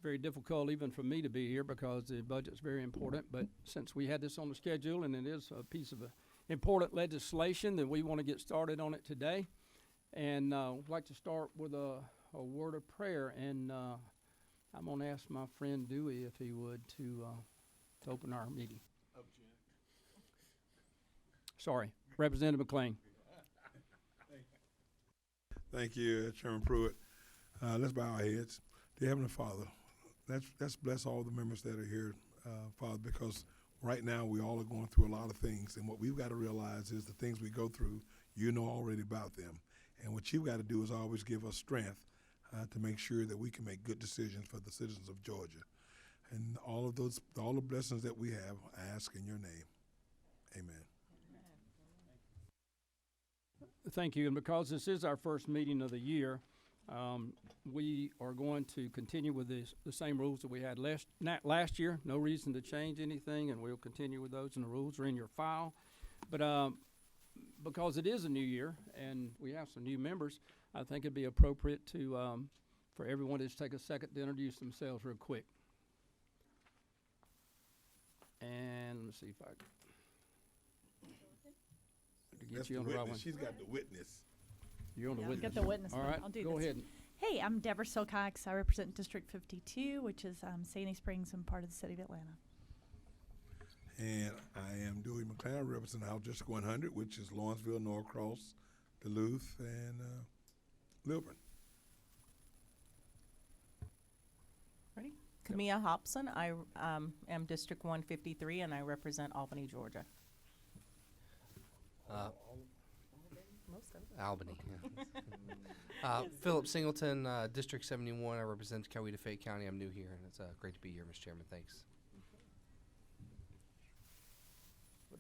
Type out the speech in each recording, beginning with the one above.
very difficult even for me to be here because the budget's very important. But since we had this on the schedule and it is a piece of important legislation, then we want to get started on it today. And I'd like to start with a word of prayer. And I'm going to ask my friend Dewey if he would to open our meeting. Sorry, Representative McLean. Thank you, Chairman Pruitt. Let's bow our heads. Dear Heavenly Father, let's bless all the members that are here, Father, because right now we all are going through a lot of things, and what we've got to realize is the things we go through, you know already about them. And what you've got to do is always give us strength to make sure that we can make good decisions for the citizens of Georgia. And all the blessings that we have, I ask in your name. Amen. Thank you. And because this is our first meeting of the year, we are going to continue with the same rules that we had last year. No reason to change anything, and we'll continue with those, and the rules are in your file. But because it is a new year and we have some new members, I think it'd be appropriate to for everyone to just take a second to introduce themselves real quick. And let me see if I can get you on the right one. She's got the witness. You're on the witness. Get the witness. All then. right, I'll do go this. ahead. Hey, I'm Deborah Silcox. I represent District 52, which is Sandy Springs and part of the city of Atlanta. And I am Dewey McLean. I represent House District 100, which is Lawrenceville, Norcross, Duluth, and Lilburn. Ready? Camilla Hobson. I am District 153, and I represent Albany, Georgia. Albany. Yeah. Philip Singleton, District 71. I represent Coweta-Fayette County. I'm new here, and it's great to be here, Mr. Chairman. Thanks. I'm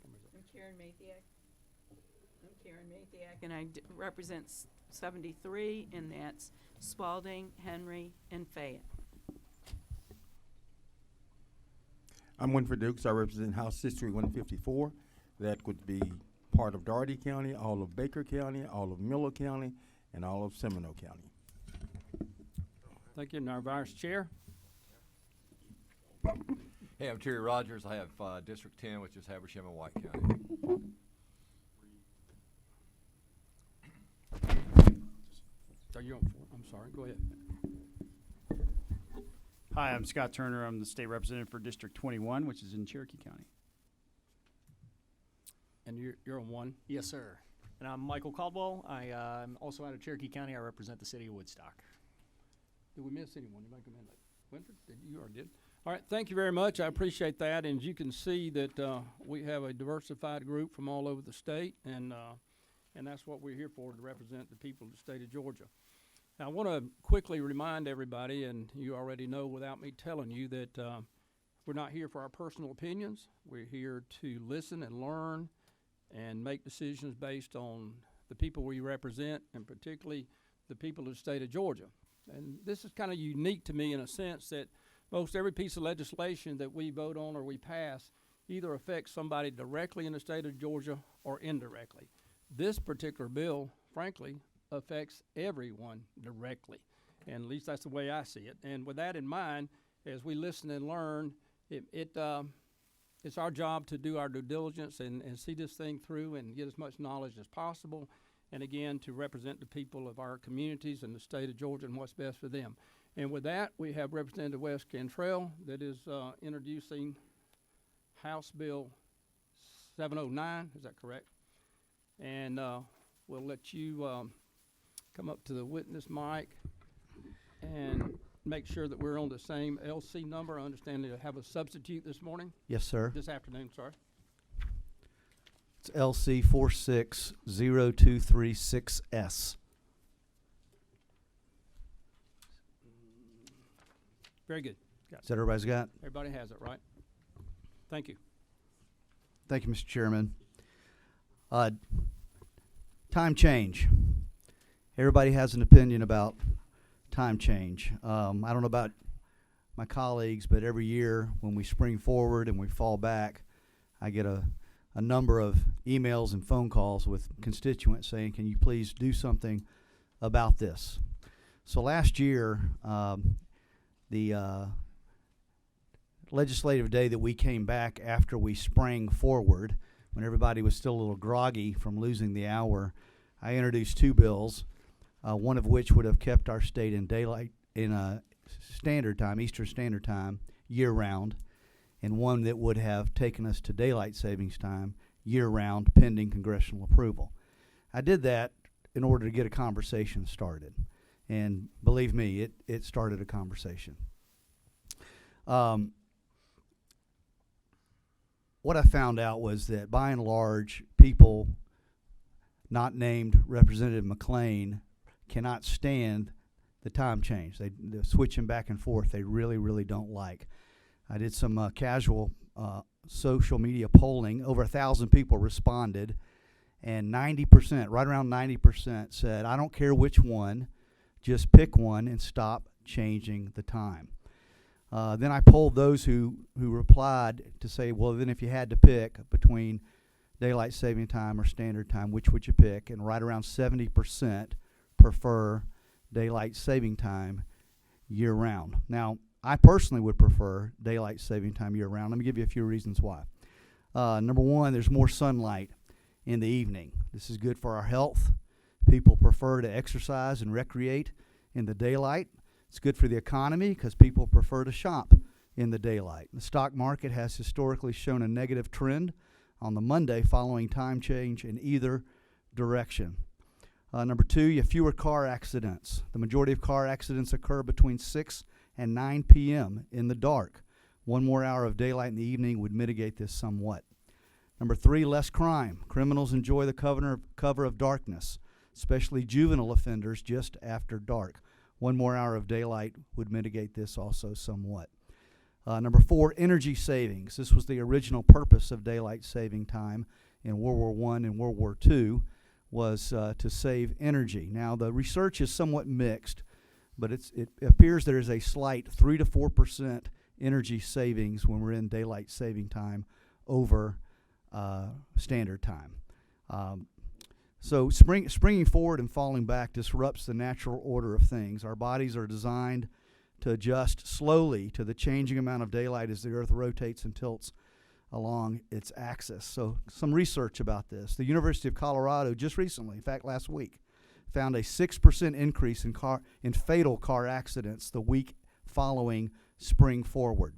Karen Mathiak, and I represent 73, and that's Spalding, Henry, and Fayette. I'm Winfred Dukes. I represent House District 154. That would be part of Dougherty County, all of Baker County, all of Miller County, and all of Seminole County. Thank you. And our Vice Chair. Hey, I'm Terry Rogers. I have District 10, which is Habersham and White County. Are you on? I'm sorry. Go ahead. Hi, I'm Scott Turner. I'm the state representative for District 21, which is in Cherokee County. And you're on one. Yes, sir. And I'm Michael Caldwell. I'm also out of Cherokee County. I represent the city of Woodstock. Did we miss anyone? You might come in late. Winfred, did you or did? All right, thank you very much. I appreciate that. And as you can see that we have a diversified group from all over the state, and that's what we're here for, to represent the people of the state of Georgia. Now, I want to quickly remind everybody, and you already know without me telling you, that we're not here for our personal opinions. We're here to listen and learn and make decisions based on the people we represent, and particularly the people of the state of Georgia. And this is kind of unique to me in a sense that most every piece of legislation that we vote on or we pass either affects somebody directly in the state of Georgia or indirectly. This particular bill, frankly, affects everyone directly, and at least that's the way I see it. And with that in mind, as we listen and learn, it's our job to do our due diligence and see this thing through and get as much knowledge as possible, and again, to represent the people of our communities and the state of Georgia and what's best for them. And with that, we have Representative Wes Cantrell that is introducing House Bill 709, is that correct? And we'll let you come up to the witness mic and make sure that we're on the same LC number. I understand that you have a substitute this morning. Yes, sir. This afternoon, sorry. It's LC 460236S. Very good. Is that everybody's got? Everybody has it, right? Thank you. Thank you, Mr. Chairman. Time change. Everybody has an opinion about time change. I don't know about my colleagues, but every year when we spring forward and we fall back, I get a number of emails and phone calls with constituents saying, can you please do something about this? So last year, the legislative day that we came back after we sprang forward, when everybody was still a little groggy from losing the hour, I introduced 2 bills, one of which would have kept our state in daylight in standard time, Eastern Standard Time, year-round, and one that would have taken us to daylight savings time year-round, pending congressional approval. I did that in order to get a conversation started, and believe me, it started a conversation. What I found out was that by and large, people not named Representative McLean cannot stand the time change. They're switching back and forth. They really, really don't like. I did some casual social media polling. Over 1,000 people responded, and 90%, right around 90%, said, I don't care which one, just pick one and stop changing the time. Then I polled those who replied to say, well, then if you had to pick between daylight saving time or standard time, which would you pick? And right around 70% prefer daylight saving time year-round. Now, I personally would prefer daylight saving time year-round. Let me give you a few reasons why. Number one, there's more sunlight in the evening. This is good for our health. People prefer to exercise and recreate in the daylight. It's good for the economy because people prefer to shop in the daylight. The stock market has historically shown a negative trend on the Monday following time change in either direction. Number two, you have fewer car accidents. The majority of car accidents occur between 6 and 9 p.m. in the dark. One more hour of daylight in the evening would mitigate this somewhat. Number three, less crime. Criminals enjoy the cover of darkness, especially juvenile offenders just after dark. One more hour of daylight would mitigate this also somewhat. Number four, energy savings. This was the original purpose of daylight saving time in World War I and World War II, was to save energy. Now, the research is somewhat mixed, but it appears there is a slight 3 to 4% energy savings when we're in daylight saving time over standard time. So springing forward and falling back disrupts the natural order of things. Our bodies are designed to adjust slowly to the changing amount of daylight as the Earth rotates and tilts along its axis. So some research about this. The University of Colorado just recently, in fact last week, found a 6% increase in fatal car accidents the week following spring forward.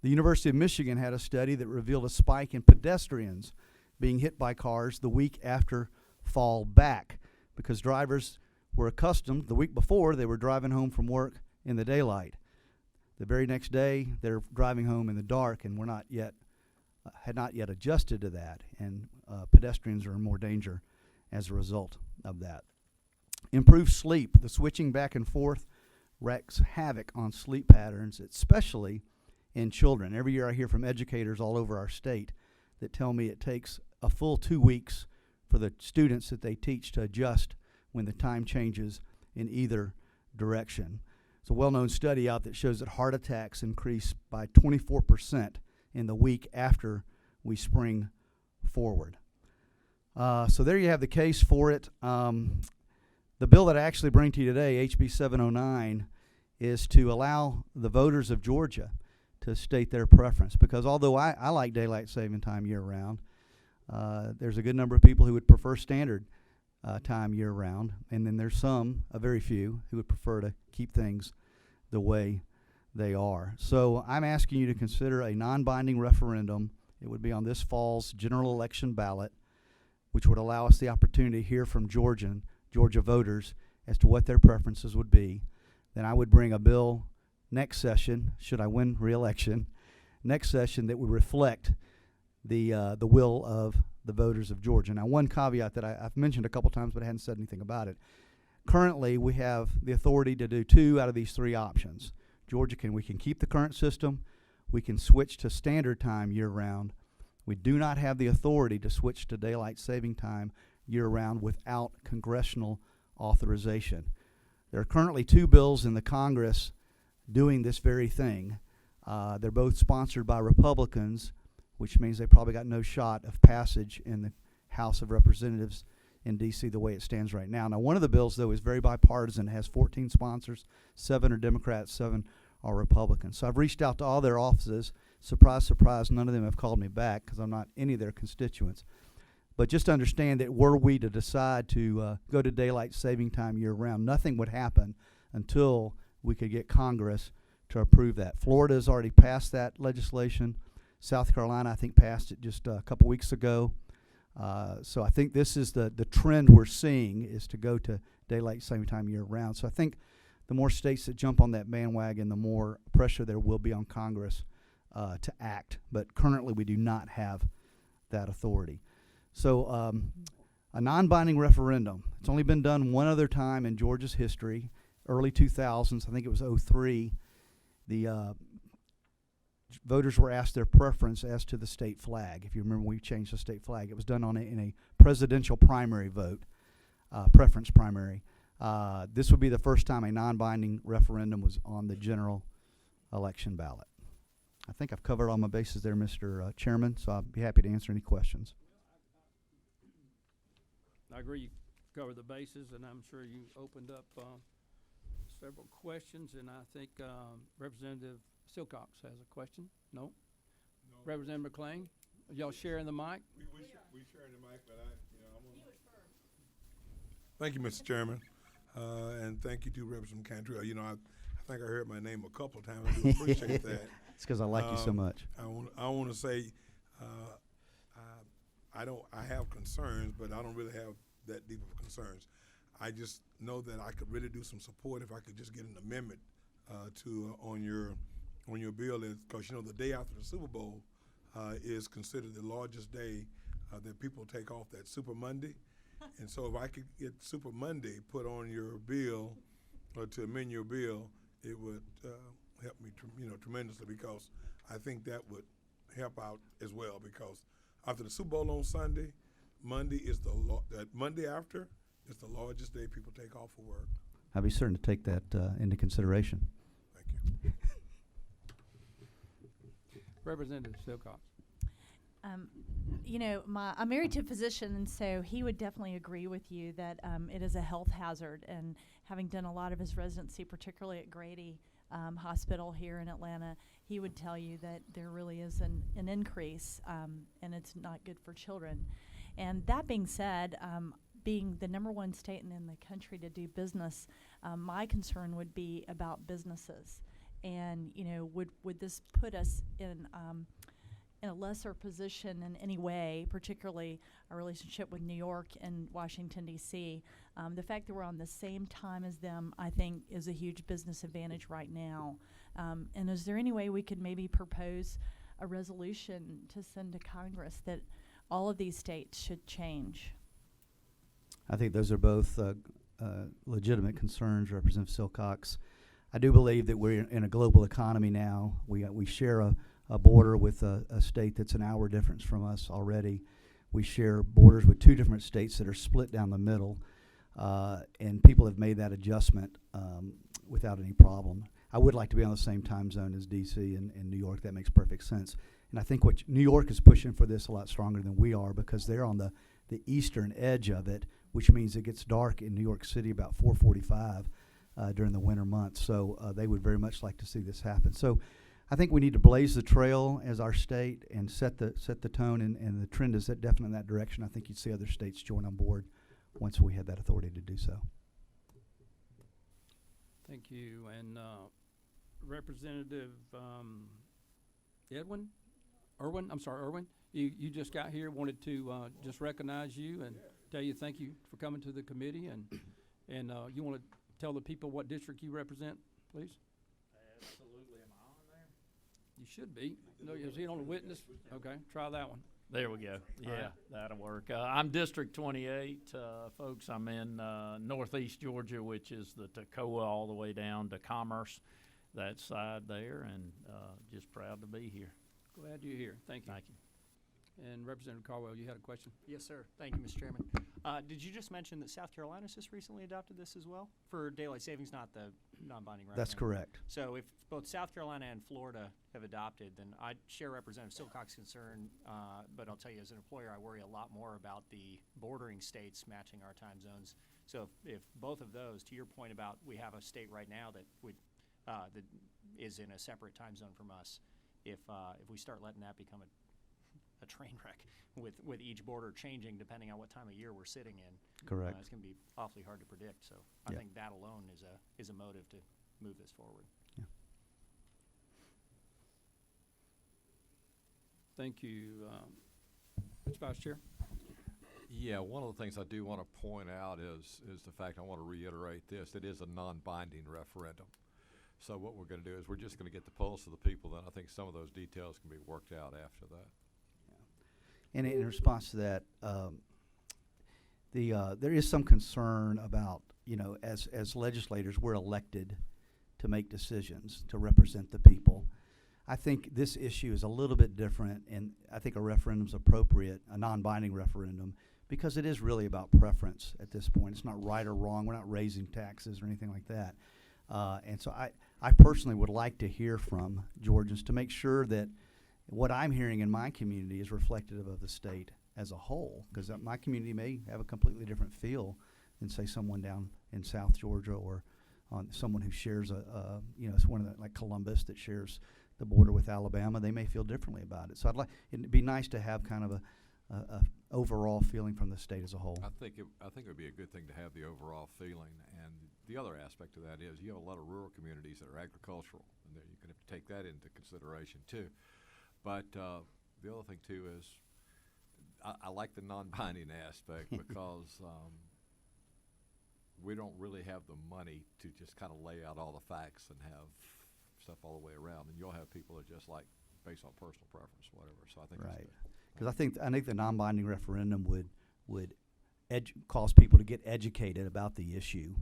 The University of Michigan had a study that revealed a spike in pedestrians being hit by cars the week after fall back because drivers were accustomed, the week before they were driving home from work in the daylight. The very next day they're driving home in the dark and had not yet adjusted to that, and pedestrians are in more danger as a result of that. Improved sleep. The switching back and forth wreaks havoc on sleep patterns, especially in children. Every year I hear from educators all over our state that tell me it takes a full 2 weeks for the students that they teach to adjust when the time changes in either direction. It's a well-known study out that shows that heart attacks increase by 24% in the week after we spring forward. So there you have the case for it. The bill that I actually bring to you today, HB 709, is to allow the voters of Georgia to state their preference, because although I like daylight saving time year-round, there's a good number of people who would prefer standard time year-round, and then there's a very few, who would prefer to keep things the way they are. So I'm asking you to consider a non-binding referendum. It would be on this fall's general election ballot, which would allow us the opportunity to hear from Georgia voters as to what their preferences would be. Then I would bring a bill next session, should I win re-election, next session that would reflect the will of the voters of Georgia. Now, one caveat that I've mentioned a couple times, but I hadn't said anything about it. Currently, we have the authority to do 2 out of these 3 options. We can keep the current system. We can switch to standard time year-round. We do not have the authority to switch to daylight saving time year-round without congressional authorization. There are currently 2 bills in the Congress doing this very thing. They're both sponsored by Republicans, which means they probably got no shot of passage in the House of Representatives in D.C. the way it stands right now. Now, one of the bills, though, is very bipartisan. It has 14 sponsors, 7 are Democrats, 7 are Republicans. So I've reached out to all their offices. Surprise, surprise, none of them have called me back because I'm not any of their constituents. But just understand that were we to decide to go to daylight saving time year-round, nothing would happen until we could get Congress to approve that. Florida has already passed that legislation. South Carolina, I think, passed it just a couple weeks ago. So I think this is the trend we're seeing, is to go to daylight saving time year-round. So I think the more states that jump on that bandwagon, the more pressure there will be on Congress to act. But currently we do not have that authority. So a non-binding referendum. It's only been done one other time in Georgia's history, early 2000s. I think it was 03. The voters were asked their preference as to the state flag. If you remember, we changed the state flag. It was done in a presidential primary vote, preference primary. This would be the first time a non-binding referendum was on the general election ballot. I think I've covered all my bases there, Mr. Chairman, so I'll be happy to answer any questions. I agree you covered the bases, and I'm sure you opened up several questions, and I think Representative Silcox has a question. No? Representative McLean, y'all sharing the mic? We sharing the mic, but Thank you, Mr. Chairman, and thank you to Representative Cantrell. You know, I think I heard my name a couple of times. I do appreciate that. It's because I like you so much. I want to say I have concerns, but I don't really have that deep of concerns. I just know that I could really do some support if I could just get an amendment on your bill, because you know the day after the Super Bowl is considered the largest day that people take off, that Super Monday, and so if I could get Super Monday put on your bill or to amend your bill, it would help me tremendously, because I think that would help out as well, because after the Super Bowl on Sunday, Monday is Monday after is the largest day people take off for work. I'll be certain to take that into consideration. Thank you. Representative Silcox. You know, I'm married to a physician, and so he would definitely agree with you that it is a health hazard. And having done a lot of his residency, particularly at Grady Hospital here in Atlanta, he would tell you that there really is an increase, and it's not good for children. And that being said, being the #1 state in the country to do business, my concern would be about businesses. And, you know, would this put us in a lesser position in any way, particularly our relationship with New York and Washington, D.C.? The fact that we're on the same time as them, I think, is a huge business advantage right now. And is there any way we could maybe propose a resolution to send to Congress that all of these states should change? I think those are both legitimate concerns, Representative Silcox. I do believe that we're in a global economy now. We share a border with a state that's an hour difference from us already. We share borders with 2 different states that are split down the middle, and people have made that adjustment without any problem. I would like to be on the same time zone as D.C. and New York. That makes perfect sense. And I think what New York is pushing for this a lot stronger than we are, because they're on the eastern edge of it, which means it gets dark in New York City about 4:45 during the winter months. So they would very much like to see this happen. So I think we need to blaze the trail as our state and set the tone, and the trend is definitely in that direction. I think you'd see other states join on board once we had that authority to do so. Thank you. And Representative Irwin, you just got here, wanted to just recognize you and tell you thank you for coming to the committee, and you want to tell the people what district you represent, please? Absolutely. Am I on there? You should be. No, is he on the witness? Okay, try that one. There we go. Yeah, right. That'll work. I'm District 28, folks. I'm in northeast Georgia, which is the Toccoa all the way down to Commerce, that side there, and just proud to be here. Glad you're here. Thank you. Thank you. And Representative Caldwell, you had a question? Yes, sir. Thank you, Mr. Chairman. Did you just mention that South Carolina's just recently adopted this as well? For daylight savings, not the non-binding referendum. That's correct. So if both South Carolina and Florida have adopted, then I share Representative Silcock's concern, but I'll tell you as an employer, I worry a lot more about the bordering states matching our time zones. So if both of those, to your point about we have a state right now that that is in a separate time zone from us, if we start letting that become a train wreck with each border changing depending on what time of year we're sitting in. Correct. It's going to be awfully hard to predict. So I Yeah. think that alone is a motive to move this forward. Thank you, Mr. Vice Chair. Yeah, one of the things I do want to point out is the fact, I want to reiterate this, it is a non-binding referendum. So what we're going to do is we're just going to get the pulse of the people, then I think some of those details can be worked out after that. And in response to that, there is some concern about, as legislators, we're elected to make decisions, to represent the people. I think this issue is a little bit different, and I think a referendum's appropriate, a non-binding referendum, because it is really about preference at this point. It's not right or wrong. We're not raising taxes or anything like that. And so I personally would like to hear from Georgians to make sure that what I'm hearing in my community is reflective of the state as a whole, because my community may have a completely different feel than, say, someone down in South Georgia, or on someone who shares it's one of the, like Columbus, that shares the border with Alabama. They may feel differently about it. So it'd be nice to have kind of a overall feeling from the state as a whole. I think it would be a good thing to have the overall feeling, and the other aspect of that is you have a lot of rural communities that are agricultural, and you can have to take that into consideration too. But the other thing too is I like the non-binding aspect because we don't really have the money to just kind of lay out all the facts and have stuff all the way around, and you'll have people that just like based on personal preference, whatever. So I think Right. Because I think the non-binding referendum would cause people to get educated about the issue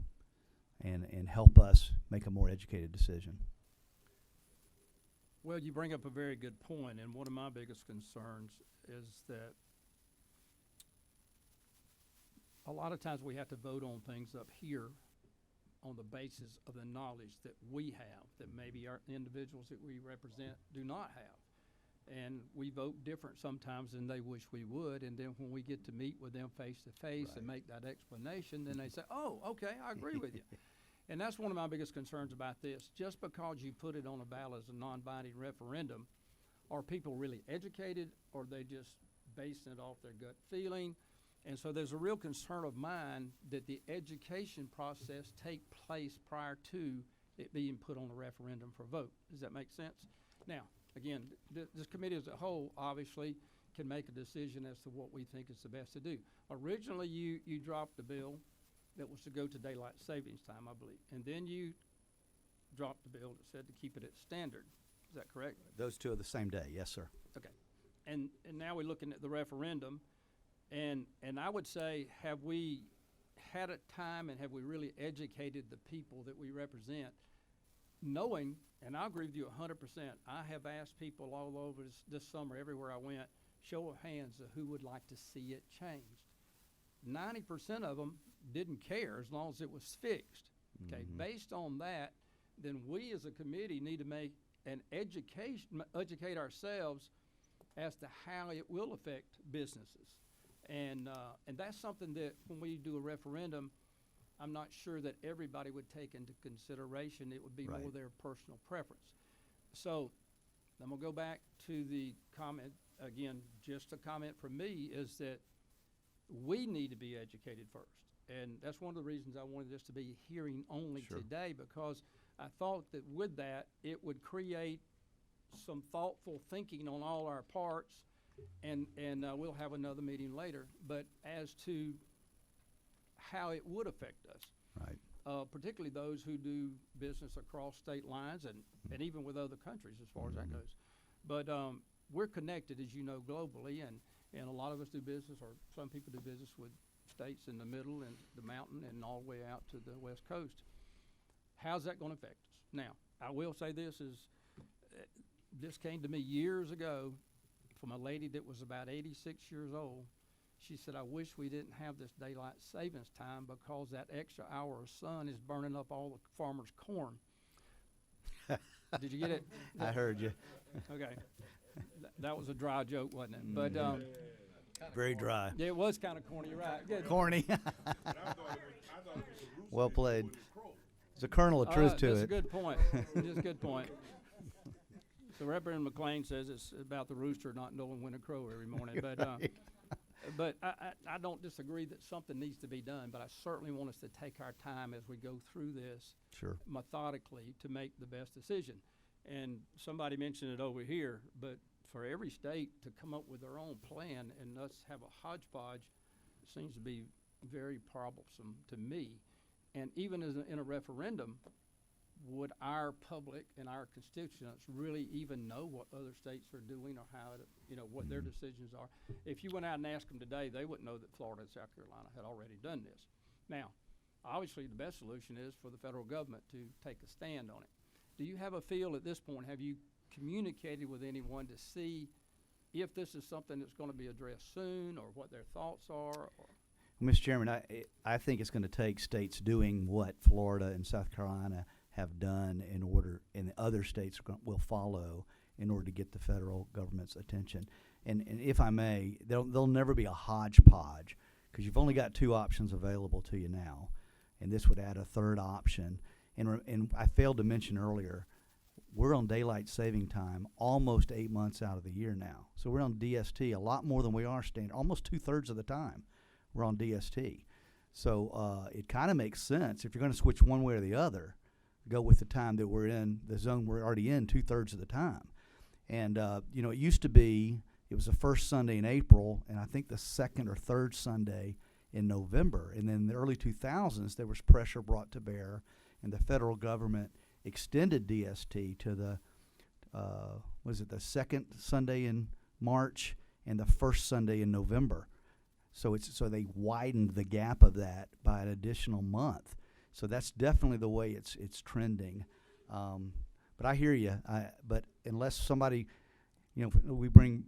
and help us make a more educated decision. Well, you bring up a very good point, and one of my biggest concerns is that a lot of times we have to vote on things up here on the basis of the knowledge that we have, that maybe our individuals that we represent do not have. And we vote different sometimes than they wish we would, and then when we get to meet with them face to face and make that explanation, then they say, oh, okay, I agree with you. And that's one of my biggest concerns about this. Just because you put it on a ballot as a non-binding referendum, are people really educated, or are they just basing it off their gut feeling? And so there's a real concern of mine that the education process take place prior to it being put on a referendum for vote. Does that make sense? Now, again, this committee as a whole obviously can make a decision as to what we think is the best to do. Originally, you dropped a bill that was to go to daylight savings time, I believe. And then you dropped the bill that said to keep it at standard. Is that correct? Those two are the same day, yes, sir. Okay. And now we're looking at the referendum. And I would say, have we had a time and have we really educated the people that we represent, knowing, and I agree with you 100%, I have asked people all over this summer, everywhere I went, show of hands of who would like to see it changed. 90% of them didn't care as long as it was fixed. Okay, based on that, then we as a committee need to make an educate ourselves as to how it will affect businesses. And that's something that when we do a referendum, I'm not sure that everybody would take into consideration. It would be more their personal preference. So I'm going to go back to the comment again. Just a comment from me is that we need to be educated first. And that's one of the reasons I wanted this to be hearing only today, because I thought that with that, it would create some thoughtful thinking on all our parts, and we'll have another meeting later. But as to how it would affect us, right? Particularly those who do business across state lines and even with other countries as far as that goes. But we're connected, as you know, globally, and a lot of us do business, or some people do business with states in the middle and the mountain and all the way out to the west coast. How's that going to affect us? Now, I will say this this came to me years ago from a lady that was about 86 years old. She said, I wish we didn't have this daylight savings time because that extra hour of sun is burning up all the farmers' corn. Did you get it? I heard you. Okay. That was a dry joke, wasn't it? But Very dry. yeah, it was kind of corny. You're right. Good. Corny. Well played. There's a kernel of truth to that's it. a good point. That's a good point. So Reverend McLean says it's about the rooster not knowing when to crow every morning. But but I don't disagree that something needs to be done, but I certainly want us to take our time as we go through this Sure. methodically to make the best decision. And somebody mentioned it over here, but for every state to come up with their own plan and us have a hodgepodge seems to be very troublesome to me. And even in a referendum, would our public and our constituents really even know what other states are doing or how, what their decisions are? If you went out and asked them today, they wouldn't know that Florida and South Carolina had already done this. Now, obviously the best solution is for the federal government to take a stand on it. Do you have a feel at this point, have you communicated with anyone to see if this is something that's going to be addressed soon or what their thoughts are? Or? Mr. Chairman, I think it's going to take states doing what Florida and South Carolina have done and the other states will follow in order to get the federal government's attention. And if I may, there'll never be a hodgepodge because you've only got two options available to you now, and this would add a third option. And I failed to mention earlier, we're on daylight saving time almost 8 months out of the year now. So we're on DST a lot more than we are standard, almost 2/3 of the time we're on DST. So it kind of makes sense if you're going to switch one way or the other, go with the time that we're in, the zone we're already in 2/3 of the time. And, it used to be, it was the first Sunday in April, and I think the second or third Sunday in November. And then in the early 2000s, there was pressure brought to bear, and the federal government extended DST to the, the second Sunday in March and the first Sunday in November. So they widened the gap of that by an additional month. So that's definitely the way it's trending. But I hear you. But unless somebody, we bring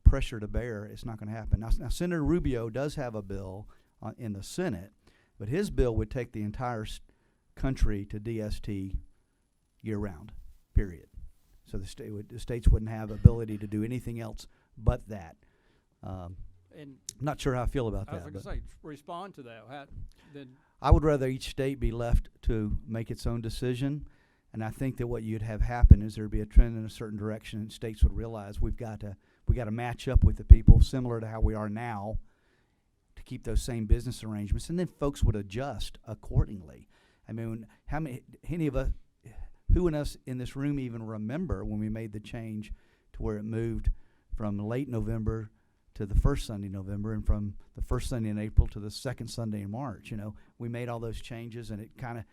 pressure to bear, it's not going to happen. Now, Senator Rubio does have a bill in the Senate, but his bill would take the entire country to DST year-round, period. So the states wouldn't have ability to do anything else but that. And not sure how I feel about I that. was going to say, respond to that. I would rather each state be left to make its own decision, and I think that what you'd have happen is there'd be a trend in a certain direction, and states would realize we got to match up with the people similar to how we are now to keep those same business arrangements, and then folks would adjust accordingly. I mean, who in us in this room even remember when we made the change to where it moved from late November to the first Sunday in November, and from the first Sunday in April to the second Sunday in March? We made all those changes, and it kind of,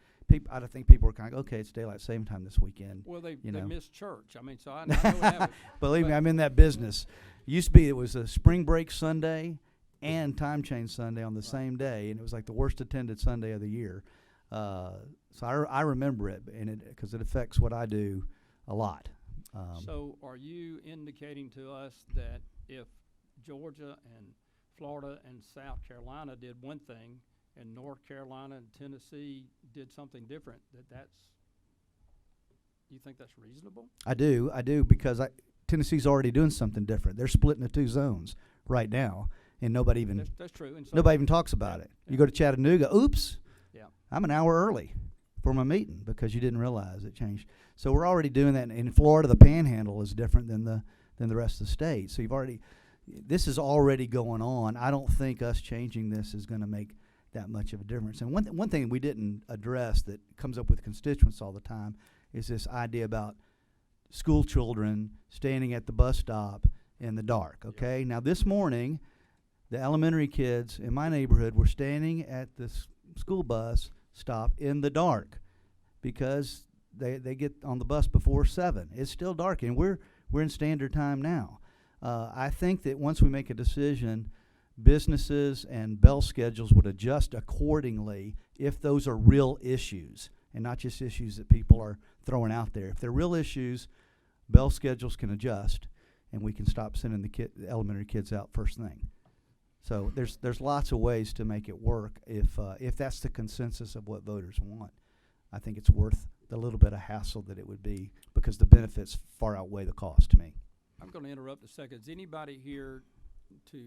I think people were kind of, okay, it's daylight saving time this weekend. Well, they missed church. I mean, so I know it happened. Believe me, I'm in that business. It used to be, it was a spring break Sunday and time change Sunday on the same day, and it was like the worst attended Sunday of the year. So I remember it, and because it affects what I do a lot. So are you indicating to us that if Georgia and Florida and South Carolina did one thing, and North Carolina and Tennessee did something different, you think that's reasonable? I do, because Tennessee's already doing something different. They're splitting the two zones right now, and nobody even that's true. And nobody even talks about it. Yeah. You go to Chattanooga, oops, yeah, I'm an hour early for my meeting because you didn't realize it changed. So we're already doing that. In Florida, the Panhandle is different than the rest of the state. So this is already going on. I don't think us changing this is going to make that much of a difference. And one thing we didn't address that comes up with constituents all the time is this idea about school children standing at the bus stop in the dark. Okay, Now this morning, the elementary kids in my neighborhood were standing at the school bus stop in the dark because they get on the bus before 7. It's still dark, and we're in standard time now. I think that once we make a decision, businesses and bell schedules would adjust accordingly if those are real issues and not just issues that people are throwing out there. If they're real issues, bell schedules can adjust, and we can stop sending the elementary kids out first thing. So there's lots of ways to make it work if that's the consensus of what voters want. I think it's worth the little bit of hassle that it would be because the benefits far outweigh the cost to me. I'm going to interrupt a second. Is anybody here to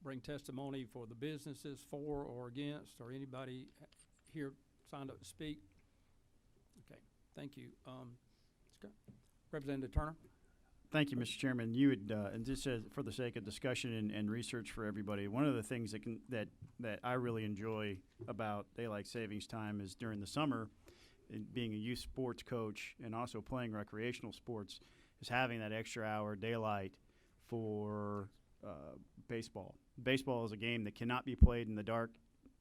bring testimony for the businesses for or against, or anybody here signed up to speak? Okay, thank you. Representative Turner? Thank you, Mr. Chairman. You would, and just for the sake of discussion and research for everybody, one of the things that I really enjoy about daylight savings time is during the summer, being a youth sports coach and also playing recreational sports, is having that extra hour daylight for baseball. Baseball is a game that cannot be played in the dark.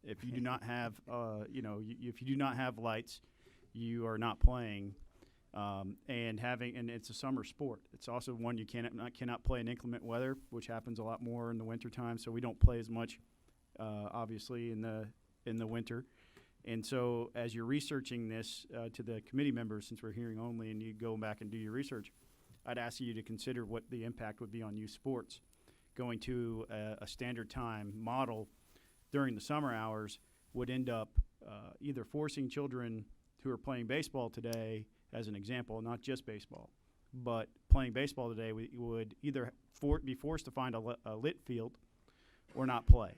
If you do not have, if you do not have lights, you are not playing. And it's a summer sport. It's also one you cannot play in inclement weather, which happens a lot more in the wintertime. So we don't play as much, obviously, in the winter. And so as you're researching this to the committee members, since we're hearing only, and you go back and do your research, I'd ask you to consider what the impact would be on youth sports. Going to a standard time model during the summer hours would end up either forcing children who are playing baseball today, as an example, not just baseball, but playing baseball today, we would either be forced to find a lit field or not play.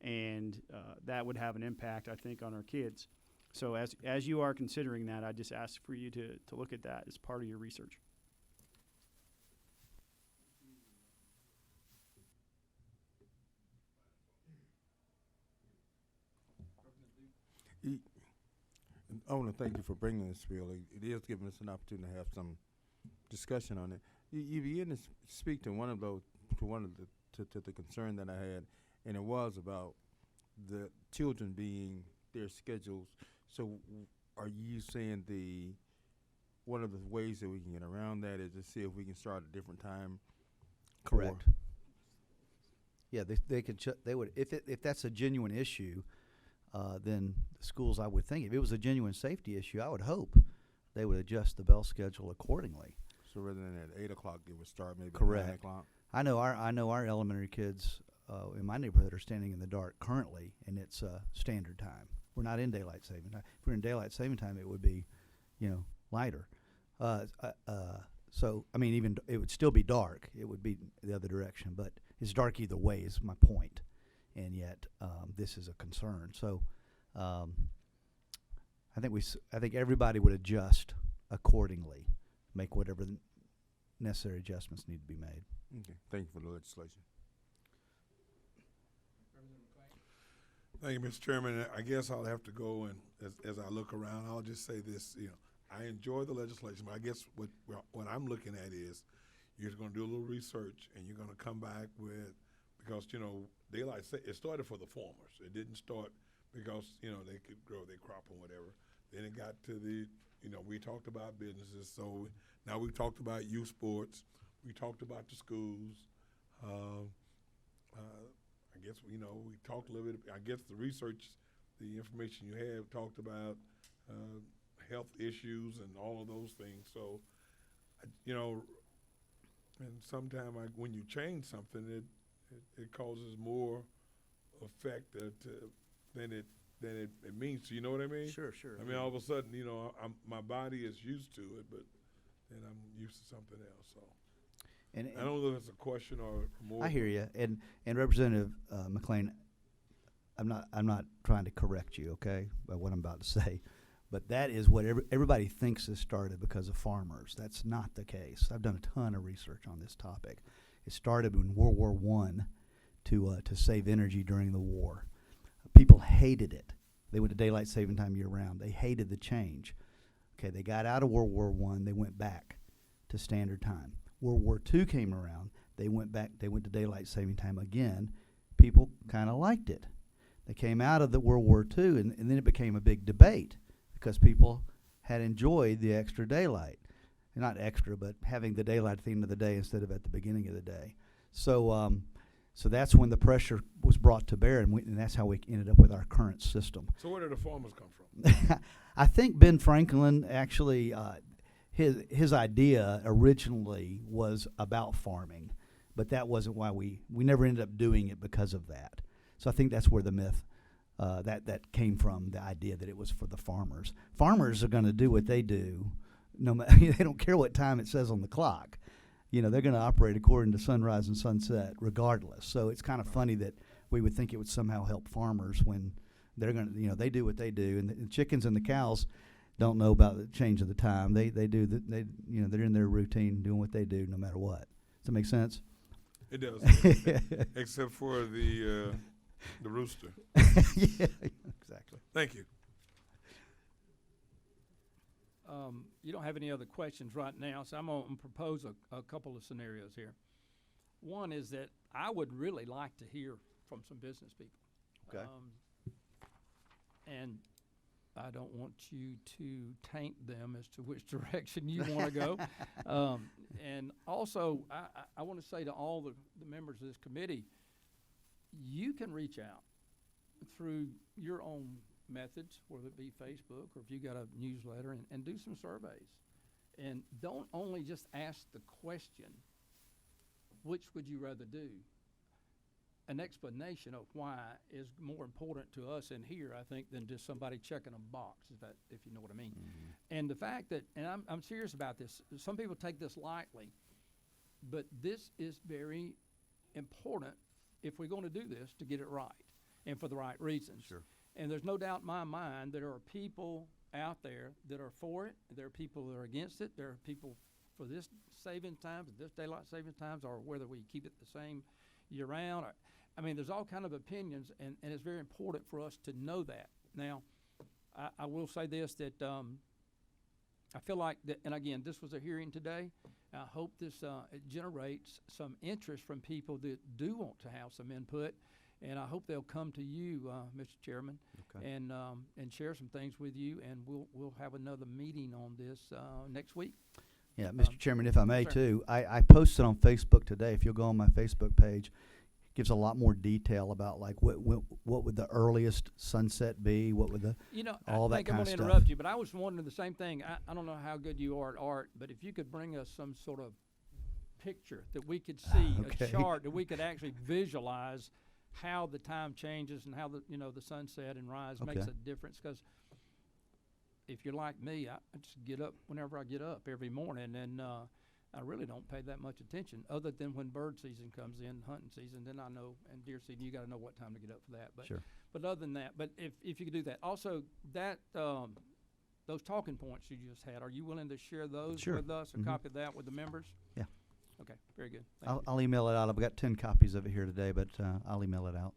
And that would have an impact, I think, on our kids. So as you are considering that, I just ask for you to look at that as part of your research. I want to thank you for bringing this bill. It is giving us an opportunity to have some discussion on it. You begin to speak to one of those, to the concern that I had, and it was about the children being their schedules. So, are you saying one of the ways that we can get around that is to see if we can start a different time? Correct. Yeah, they would if that's a genuine issue. Then the schools, I would think, if it was a genuine safety issue, I would hope they would adjust the bell schedule accordingly. So rather than at 8 o'clock, it would start maybe Correct. at 9 o'clock? I know our elementary kids in my neighborhood are standing in the dark currently, and it's standard time. We're not in daylight saving time. If we're in daylight saving time, it would be, lighter. So, I mean, even it would still be dark. It would be the other direction, but it's dark either way is my point. And yet, this is a concern. So, I think everybody would adjust accordingly, make whatever necessary adjustments need to be made. Okay. Thank you for the legislation. Thank you, Mr. Chairman. I guess I'll have to go and as I look around, I'll just say this. I enjoy the legislation, but I guess what I'm looking at is you're going to do a little research and you're going to come back with. Because, daylight it started for the farmers. It didn't start because, they could grow their crop or whatever. Then it got to we talked about businesses. So now we've talked about youth sports. We talked about the schools. I guess, we talked a little bit. I guess the research, the information you have talked about health issues and all of those things. So, and sometimes when you change something, it causes more effect than it means. You know what I mean? Sure. I mean, all of a sudden, my body is used to it, but then I'm used to something else. So, and I don't know if it's a question or more. I hear you, and Representative McLean, I'm not trying to correct you, okay, by what I'm about to say, but that is what everybody thinks this started because of farmers. That's not the case. I've done a ton of research on this topic. It started in World War I to save energy during the war. People hated it. They went to daylight saving time year round. They hated the change. Okay, they got out of World War I. They went back to standard time. World War II came around. They went back. They went to daylight saving time again. People kind of liked it. They came out of the World War II, and then it became a big debate because people had enjoyed the extra daylight. Not extra, but having the daylight at the end of the day instead of at the beginning of the day. So so that's when the pressure was brought to bear, and that's how we ended up with our current system. So where did the farmers come from? I think Ben Franklin actually, his idea originally was about farming, but that wasn't why we never ended up doing it because of that. So I think that's where the myth that came from, the idea that it was for the farmers. Farmers are going to do what they do, no matter they don't care what time it says on the clock. You know, they're going to operate according to sunrise and sunset regardless. So it's kind of funny that we would think it would somehow help farmers when they're going to, you know, they do what they do, and the chickens and the cows don't know about the change of the time. They do they're in their routine doing what they do no matter what. Does that make sense? It does, except for the rooster. Yeah, exactly. Thank you. You don't have any other questions right now, so I'm going to propose a couple of scenarios here. One is that I would really like to hear from some business people. Okay. And I don't want you to taint them as to which direction you want to go. And also, I want to say to all the members of this committee, you can reach out through your own methods, whether it be Facebook or if you got a newsletter, and do some surveys. And don't only just ask the question, which would you rather do? An explanation of why is more important to us in here, I think, than just somebody checking a box, if you know what I mean. Mm-hmm. And the fact that, and I'm serious about this, some people take this lightly, but this is very important if we're going to do this to get it right and for the right reasons. Sure. And there's no doubt in my mind that there are people out there that are for it. There are people that are against it. There are people for this saving times, this daylight saving times, or whether we keep it the same year round. I mean, there's all kind of opinions, and it's very important for us to know that. Now, I will say this, that I feel like that, and again, this was a hearing today. I hope this it generates some interest from people that do want to have some input. And I hope they'll come to you, Mr. Chairman, Okay. and share some things with you, and we'll have another meeting on this next week. Yeah, Mr. Chairman, if I may sir. too, I posted on Facebook today. If you'll go on my Facebook page, gives a lot more detail about like what would the earliest sunset be, what would the all that I think I'm kind of going to stuff. interrupt you, but I was wondering the same thing. I don't know how good you are at art, but if you could bring us some sort of picture that we could see, Okay. a chart that we could actually visualize how the time changes and how the sunset and rise makes Okay. a difference. Because if you're like me, I just get up whenever I get up every morning, and I really don't pay that much attention, other than when bird season comes in, hunting season. Then I know, and deer season, you got to know what time to get up for that. But Sure. But other than that, but if you could do that, also that those talking points you just had, are you willing to share those Sure. with us? A Mhm. copy of that with the members? Yeah. Okay, very good. Thank you. I'll email it out. I've got 10 copies of it here today, but I'll email it out.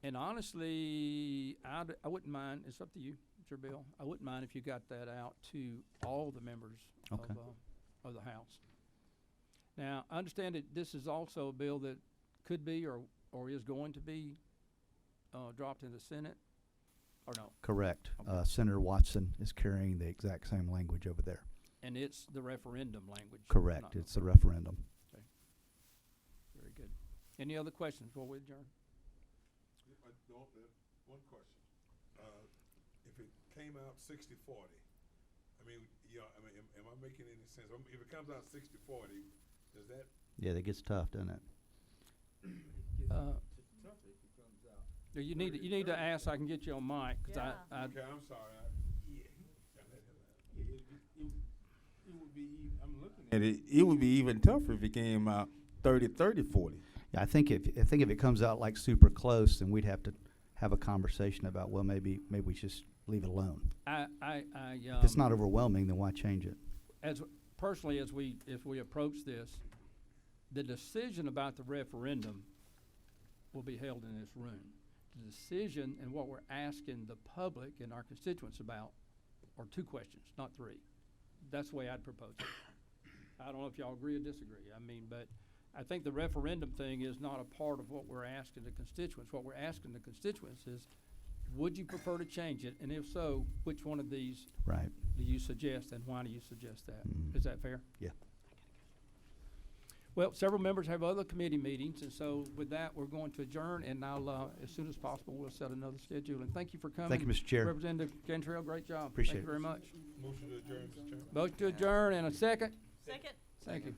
And honestly, I wouldn't mind. It's up to you, Mr. Bill. I wouldn't mind if you got that out to all the members Okay. of the House. Now, I understand that this is also a bill that could be or is going to be dropped in the Senate, or no? Correct. Okay. Senator Watson is carrying the exact same language over there. And it's the referendum language. Correct. not- It's the referendum. Okay. Very good. Any other questions before we adjourn? One question. If it came out 60-40, I mean, am I making any sense? If it comes out 60-40, does that? Yeah, that gets tough, doesn't it? You need to ask. I can get you on mic, because Yeah. Okay, I'm sorry. It would be. I'm looking at it. It would be even tougher if it came out 30-40. Yeah, I think if it comes out like super close, then we'd have to have a conversation about, well, maybe we just leave it alone. If it's not overwhelming, then why change it? As personally, as we approach this, the decision about the referendum will be held in this room. The decision and what we're asking the public and our constituents about are 2 questions, not 3. That's the way I'd propose it. I don't know if y'all agree or disagree. I mean, but I think the referendum thing is not a part of what we're asking the constituents. What we're asking the constituents is, would you prefer to change it? And if so, which one of these Right. do you suggest, and why do you suggest that? Mm. Is that fair? Yeah. Well, several members have other committee meetings, and so with that, we're going to adjourn, and I'll, as soon as possible, we'll set another schedule. And thank you for coming. Thank you, Mr. Chair. Representative Cantrell, great job. Appreciate Thank you it. very much. Motion to adjourn, Mr. Chairman. Motion to adjourn, and a second? Second. Thank you.